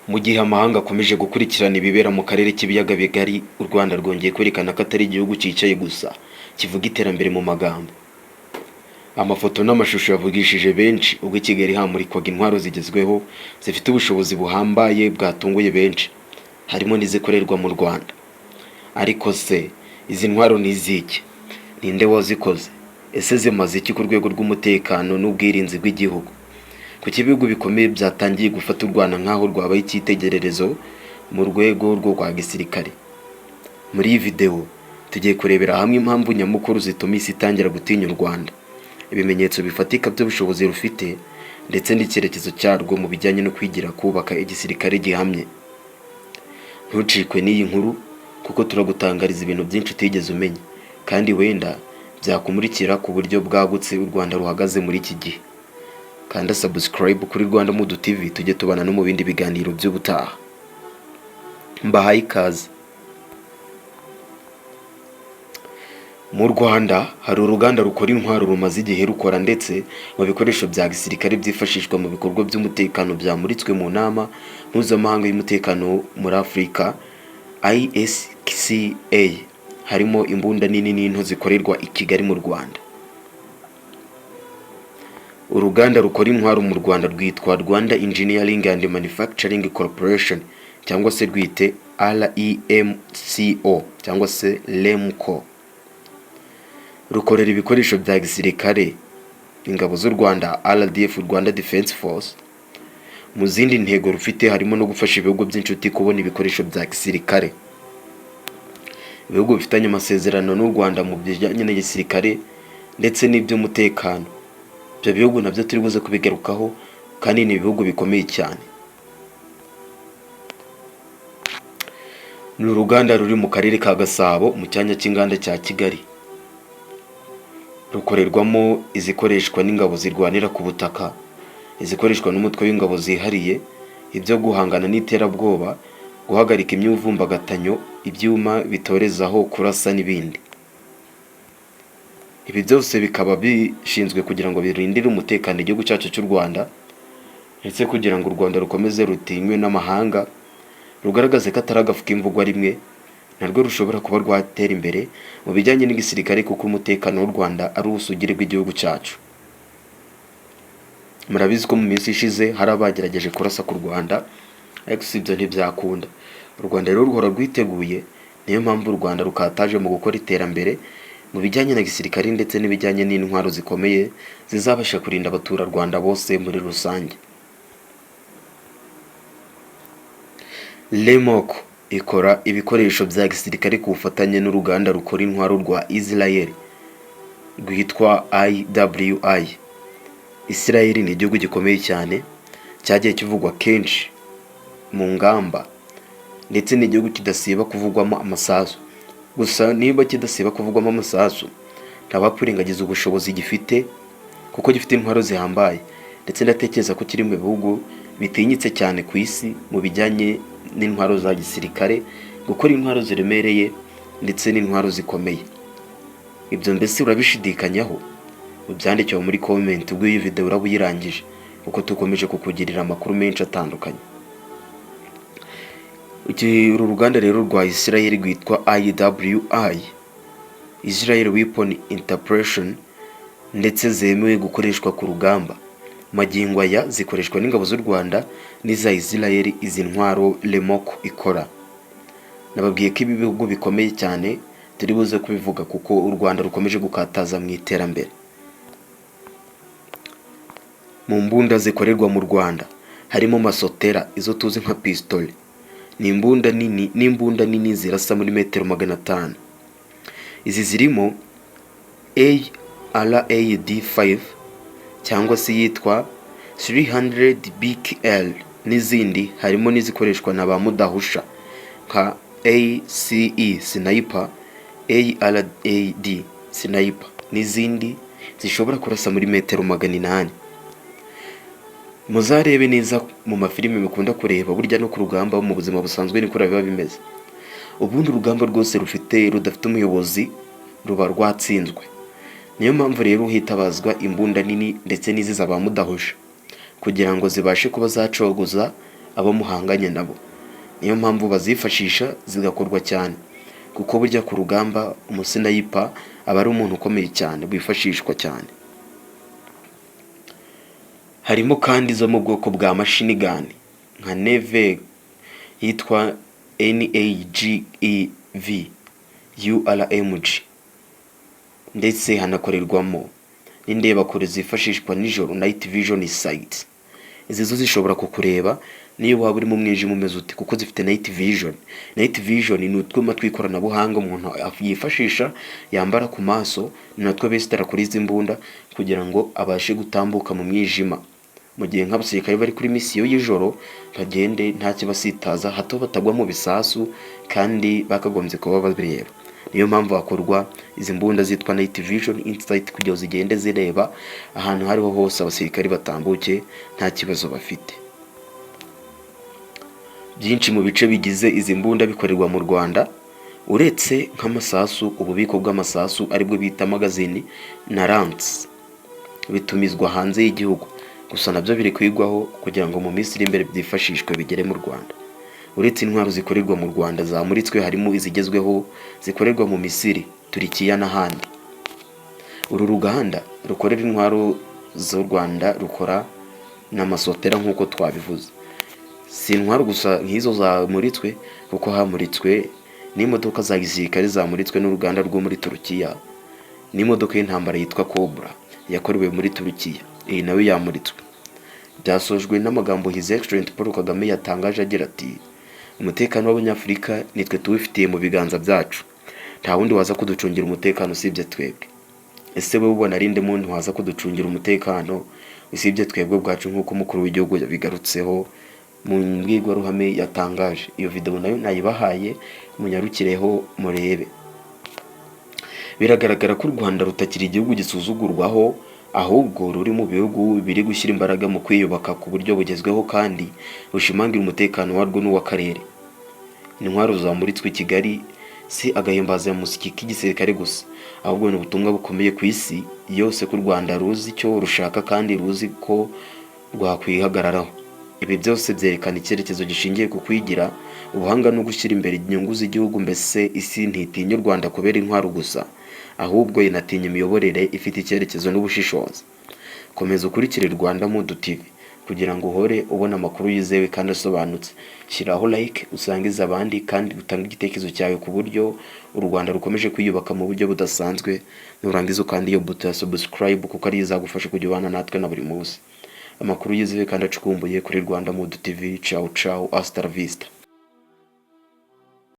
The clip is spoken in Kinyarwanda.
Mu gihe amahanga akomeje gukurikirana ibibera mu karere k'ibiyaga bigari, u Rwanda rwongeye kwerekana ko atari igihugu cyicaye gusa kivuga iterambere mu magambo. Amafoto n'amashusho yavugishije benshi ubwo i Kigali hamurikwaga intwaro zigezweho zifite ubushobozi buhambaye bwatunguye benshi, harimo n'izikorerwa mu Rwanda. Ariko se izi ntwaro ni iziki? Ninde wazikoze? Ese zimaze iki ku rwego rw'umutekano n'ubwirinzi bw'igihugu? Kuki ibihugu bikomeye byatangiye gufata u Rwanda nk'aho rwabaye icyitegererezo mu rwego rwa gisirikare? Muri iyi video tugiye kurebera hamwe impamvu nyamukuru zituma isi itangira gutinya u Rwanda, ibimenyetso bifatika by'ubushobozi rufite, ndetse n'icyerekezo cyarwo mu bijyanye no kwigira kubaka igisirikare gihamye. Ntucikwe n'iyi nkuru kuko turagutangariza ibintu byinshi utigeze umenya, kandi wenda byakumurikira ku buryo bwagutse u Rwanda ruhagaze muri iki gihe. Kanda subscribe kuri Rwanda Mood TV tujye tubana no mu bindi biganiro by'ubutaha. Mbahaye ikaze. Mu Rwanda hari uruganda rukora intwaro rumaze igihe rukora ndetse mu bikoresho bya gisirikare byifashishwa mu bikorwa by'umutekano byamuritswe mu nama mpuzamahanga y'umutekano muri Afurika ISCA, harimo imbunda nini n'into zikorerwa i Kigali mu Rwanda. Uruganda rukora intwaro mu Rwanda rwitwa Rwanda Engineering and Manufacturing Corporation cyangwa se rwite REMCO cyangwa se REMCO. Rukorera ibikoresho bya gisirikare ingabo z'u Rwanda RDF, Rwanda Defense Force. Mu zindi ntego rufite harimo no gufasha ibihugu by'inshuti kubona ibikoresho bya gisirikare. Ibihugu bifitanye amasezerano n'u Rwanda mu bijyanye n'igisirikare ndetse n'iby'umutekano. Ibyo bihugu nabyo turi buze kubigarukaho kandi ni ibihugu bikomeye cyane. Ni uruganda ruri mu karere ka Gasabo mu cyanya cy'inganda cya Kigali. Rukorerwamo izikoreshwa n'ingabo zirwanira ku butaka, izikoreshwa n'umutwe w'ingabo zihariye, ibyo guhangana n'iterabwoba, guhagarika imyivumbagatanyo, ibyuma bitorezaho kurasa n'ibindi. Ibi byose bikaba bishinzwe kugira ngo birindire umutekano igihugu cyacu cy'u Rwanda, ndetse kugira ngo u Rwanda rukomeze rutinywe n'amahanga, rugaragaze ko atari agafu k'imvugwa rimwe, narwo rushobora kuba rwatera imbere mu bijyanye n'igisirikare kuko umutekano w'u Rwanda ari ubusugire bw'igihugu cyacu. Murabizi ko mu minsi ishize hari abagerageje kurasa ku Rwanda, ariko ibyo ntibyakunda. U Rwanda rero ruhora rwiteguye, niyo mpamvu u Rwanda rukataje mu gukora iterambere mu bijyanye na gisirikare ndetse n'ibijyanye n'intwaro zikomeye zizabasha kurinda abaturarwanda bose muri rusange. REMCO ikora ibikoresho bya gisirikare ku bufatanye n'uruganda rukora intwaro rwa Israel rwitwa IWI. Israel ni igihugu gikomeye cyane cyagiye kivugwa kenshi mu ngamba, ndetse ni igihugu kidasiba kuvugwamo amasasu. Gusa niba kidasiba kuvugwamo amasasu, ntabapfuringagiza ubushobozi gifite kuko gifite intwaro zihambaye, ndetse ndatekereza ko kiri mu bihugu bitinyitse cyane ku isi mu bijyanye n'intwaro za gisirikare, gukora intwaro ziremereye ndetse n'intwaro zikomeye. Ibyo mbese urabishidikanyaho? Ubyandikeho muri comment ubwo iyi video uraba uyirangije, kuko tukomeje kukugirira amakuru menshi atandukanye. Uru ruganda rero rwa Israel rwitwa IWI, Israel Weapon Interpretation, ndetse zemewe gukoreshwa ku rugamba. Magingo aya zikoreshwa n'ingabo z'u Rwanda n'iza Israel izi ntwaro REMCO ikora. Nababwiye ko ibi bihugu bikomeye cyane turi buze kubivuga kuko u Rwanda rukomeje gukataza mu iterambere. Mu mbunda zikorerwa mu Rwanda harimo masotera, izo tuzi nka pistol. Ni imbunda nini zirasa muri metero 500. Izi zirimo ARAD5 cyangwa se yitwa 300 BKL, n'izindi harimo n'izikoreshwa na ba mudahusha nka ACE Sniper, ARAD Sniper, n'izindi zishobora kurasa muri metero 800. Muzarebe neza mu mafilime mukunda kureba, burya no ku rugamba mu buzima busanzwe niko biba bimeze. Ubundi urugamba rwose rudafite umuyobozi ruba rwatsinzwe. Niyo mpamvu rero hitabazwa imbunda nini ndetse n'iziza ba mudahusha kugira ngo zibashe kuba zacogoza abo muhanganye nabo. Niyo mpamvu bazifashisha zigakorwa cyane, kuko burya ku rugamba umusinayipa aba ari umuntu ukomeye cyane wifashishwa cyane. Harimo kandi zo mu bwoko bwa machine gun nka Neve yitwa NAGEV URMG, ndetse hanakorerwamo n'indebakure zifashishwa nijoro night vision sight. Izi zo zishobora kukureba niyo waba uri mu mwijima umeze ute, kuko zifite night vision. Night vision ni utwuma tw'ikoranabuhanga umuntu yifashisha yambara ku maso, ni natwo besitara kuri izi mbunda kugira ngo abashe gutambuka mu mwijima, mu gihe nk'abasirikare bari kuri misiyo y'ijoro bagende nta kibasitaza, hato batagwa mu bisasu kandi bakagombye kuba babireba. Niyo mpamvu hakorwa izi mbunda zitwa night vision insight kugira zigende zireba ahantu hariho hose abasirikare batambuke nta kibazo bafite. Byinshi mu bice bigize izi mbunda bikorerwa mu Rwanda, uretse nk'amasasu, ububiko bw'amasasu aribwo bita magazine na lance bitumizwa hanze y'igihugu, gusa nabyo biri kwigwaho kugira ngo mu minsi iri imbere byifashishwe bigere mu Rwanda. Uretse intwaro zikorerwa mu Rwanda zamuritswe, harimo izigezweho zikorerwa mu Misiri, Turikiya n'ahandi. Uru ruganda rukorera intwaro z'u Rwanda rukora n'amasotera nk'uko twabivuze. Si intwaro gusa nk'izo zamuritswe, kuko hamuritswe n'imodoka za gisirikare zamuritswe n'uruganda rwo muri Turukiya, n'imodoka y'intambara yitwa Cobra yakorewe muri Turukiya, iyi nawe yamuritswe. Byasojwe n'amagambo His Excellency Paul Kagame yatangaje agira ati, umutekano w'Abanyafurika nitwe tuwifitiye mu biganza byacu, nta wundi waza kuducungira umutekano usibye twebwe. Ese wowe ubona ari nde muntu waza kuducungira umutekano usibye twebwe bwacu, nk'uko umukuru w'igihugu yabigarutseho mu mbwirwaruhame yatangaje. Iyo video nayo nayibahaye munyarukireho murebe. Biragaragara ko u Rwanda rutakiri igihugu gisuzugurwaho, ahubwo ruri mu bihugu biri gushyira imbaraga mu kwiyubaka ku buryo bugezweho kandi bushimangira umutekano warwo n'uw'akarere. Intwaro zamuritswe i Kigali si agahimbazamusyi k'igisirikare gusa, ahubwo ni ubutumwa bukomeye ku isi yose ko u Rwanda ruzi icyo rushaka kandi ruzi ko rwakwihagararaho. Ibi byose byerekana icyerekezo gishingiye ku kwigira, ubuhanga no gushyira imbere inyungu z'igihugu. Mbese isi ntitinya u Rwanda kubera intwaro gusa, ahubwo inatinya imiyoborere ifite icyerekezo n'ubushishozi. Komeza ukurikire Rwanda Mood TV kugira ngo uhore ubona amakuru yizewe kandi asobanutse. Shyiraho like, usangize abandi kandi utange igitekerezo cyawe ku buryo u Rwanda rukomeje kwiyubaka mu buryo budasanzwe. Nurangiza kandi iyo buto ya subscribe, kuko ari izagufasha kujya ubana natwe na buri munsi. Amakuru yizewe kandi acukumbuye kuri Rwanda Mood TV. Ciao ciao, hasta la vista.